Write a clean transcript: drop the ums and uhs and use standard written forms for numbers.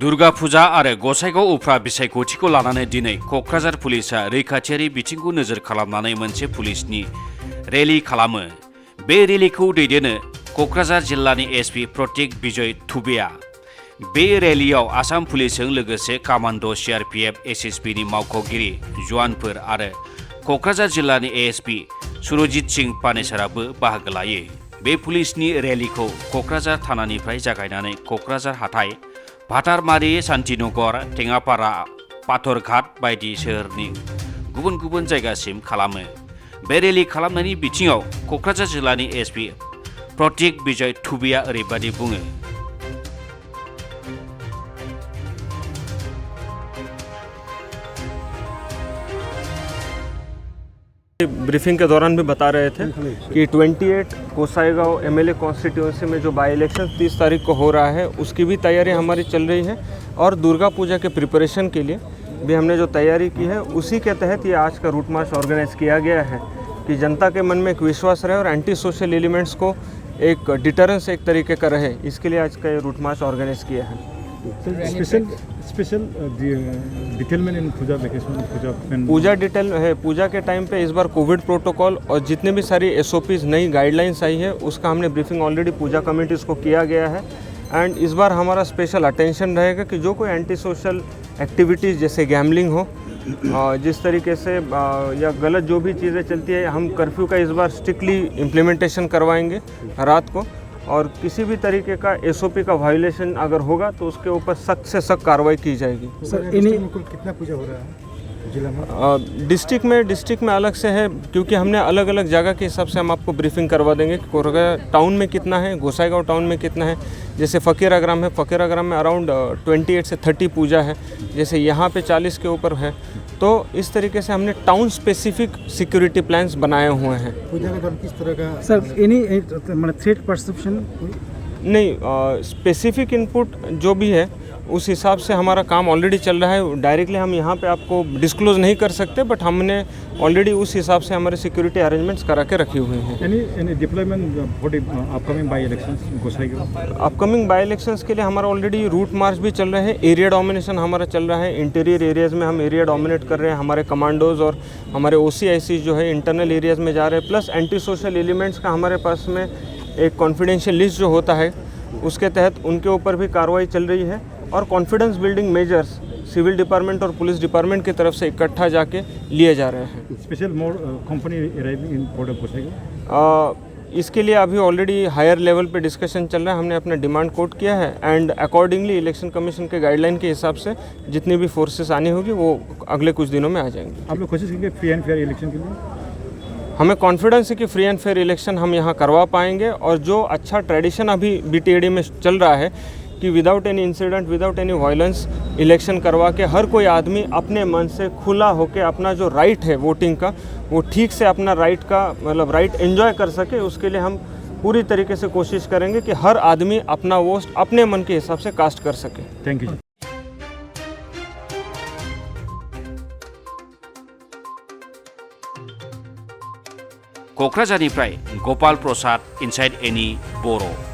दुर्गा फुजा आरो गसाइगाव उफ्रा बिसायख'थिखौ लानानै दिनै क'क्राझार पुलिसा रैखाथियारि बिथिंखौ नोजोर खालामनानै मोनसे पुलिसनि रेलि खालामो। बे रेलिखौ दैदेनो क'क्राझार जिल्लानि एसपि प्रतीक बिजय थुबेआ। बे रेलियाव आसाम पुलिसजों लोगोसे कामान्ड' सिआरपिएफ एसएसबिनि मावख'गिरि जवानफोर आरो क'क्राझार जिल्लानि एएसपि सुरजित सिंह पानेसराबो बाहागो लायो। बे पुलिसनि रेलिखौ क'क्राझार थानानिफ्राय जागायनानै क'क्राझार हाथाइ, भाटारमारि, शान्तिनगर, टेङापारा, पाथरघाट बायदि सोहोरनि गुबुन गुबुन जायगासिम खालामो। बे रेलि खालामनायनि बिथिङाव क'क्राझार जिल्लानि एसपि प्रतीक बिजय थुबेआ ओरैबायदि बुङो। ब्रीफिंग के दौरान भी बता रहे थे कि 28 गोसाईगांव एमएलए कॉन्स्टिट्यूंसी में जो बाई इलेक्शन 30 तारीख को हो रहा है उसकी भी तैयारी हमारी चल रही है और दुर्गा पूजा के प्रिपरेशन के लिए भी हमने जो तैयारी की है उसी के तहत ये आज का रूट मार्च ऑर्गेनाइज किया गया है कि जनता के मन में एक विश्वास रहे और एंटी सोशल एलिमेंट्स को एक डिटरेंस एक तरीके का रहे, इसके लिए आज का ये रूट मार्च ऑर्गेनाइज किया है। स्पेशल डिटेल में इन पूजा डिटेल है। पूजा के टाइम पे इस बार कोविड प्रोटोकॉल और जितने भी सारी एसओपीज नई गाइडलाइंस आई है उसका हमने ब्रीफिंग ऑलरेडी पूजा कमेटीज़ को किया गया है। एंड इस बार हमारा स्पेशल अटेंशन रहेगा कि जो कोई एंटी सोशल एक्टिविटीज़ जैसे गैम्बलिंग हो, जिस तरीके से या गलत जो भी चीज़ें चलती है, हम कर्फ्यू का इस बार स्ट्रिक्टली इम्प्लीमेंटेशन करवाएंगे रात को, और किसी भी तरीके का एसओपी का वायलेशन अगर होगा तो उसके ऊपर सख्त से सख्त कार्रवाई की जाएगी। सर कितना पूजा हो रहा है जिला में? डिस्ट्रिक्ट में अलग से है क्योंकि हमने अलग अलग जगह के हिसाब से हम आपको ब्रीफिंग करवा देंगे कि कोरगा टाउन में कितना है, गोसाईगांव टाउन में कितना है। जैसे फ़कीराग्राम है, फ़कीराग्राम में अराउंड 28 से 30 पूजा है, जैसे यहाँ पे 40 के ऊपर है। तो इस तरीके से हमने टाउन स्पेसिफिक सिक्योरिटी प्लान्स बनाए हुए हैं। पूजा के दौरान किस तरह का सर एनी थ्रेट परसेप्शन नहीं, स्पेसिफिक इनपुट जो भी है उस हिसाब से हमारा काम ऑलरेडी चल रहा है। डायरेक्टली हम यहाँ पे आपको डिस्क्लोज नहीं कर सकते, बट हमने ऑलरेडी उस हिसाब से हमारे सिक्योरिटी अरेंजमेंट्स करा के रखे हुए हैं। Any deployment for upcoming by elections Gossaigaon? Upcoming by elections के लिए हमारा ऑलरेडी रूट मार्च भी चल रहे हैं, एरिया डोमिनेशन हमारा चल रहा है। इंटीरियर एरियाज़ में हम एरिया डोमिनेट कर रहे हैं, हमारे कमांडोज और हमारे OCIC जो है इंटरनल एरियाज़ में जा रहे हैं। प्लस एंटी सोशल एलिमेंट्स का हमारे पास में एक कॉन्फिडेंशियल लिस्ट जो होता है उसके तहत उनके ऊपर भी कार्रवाई चल रही है। और confidence building measures civil department और पुलिस डिपार्टमेंट की तरफ से इकट्ठा जाके लिए जा रहे हैं। Special mode company arriving in port of Gosaigaon? इसके लिए अभी ऑलरेडी हायर लेवल पे डिस्कशन चल रहा है। हमने अपना डिमांड कोट किया है एंड अकॉर्डिंगली इलेक्शन कमीशन के गाइडलाइन के हिसाब से जितनी भी फोर्सेस आनी होगी वो अगले कुछ दिनों में आ जाएंगे। आप लोग कोशिश करेंगे फ्री एंड फेयर इलेक्शन के लिए? हमें कॉन्फिडेंस है कि फ्री एंड फेयर इलेक्शन हम यहाँ करवा पाएंगे। और जो अच्छा ट्रेडिशन अभी BTAD में चल रहा है कि without any incident, without any violence election करवा के हर कोई आदमी अपने मन से खुला होकर अपना जो राइट है वोटिंग का, वो ठीक से अपना राइट का मतलब राइट एंजॉय कर सके, उसके लिए हम पूरी तरीके से कोशिश करेंगे कि हर आदमी अपना वोट अपने मन के हिसाब से कास्ट कर सके। Thank you. क'क्राझारनिफ्राय गपाल प्रसाद, इनसाइड एनी बर'।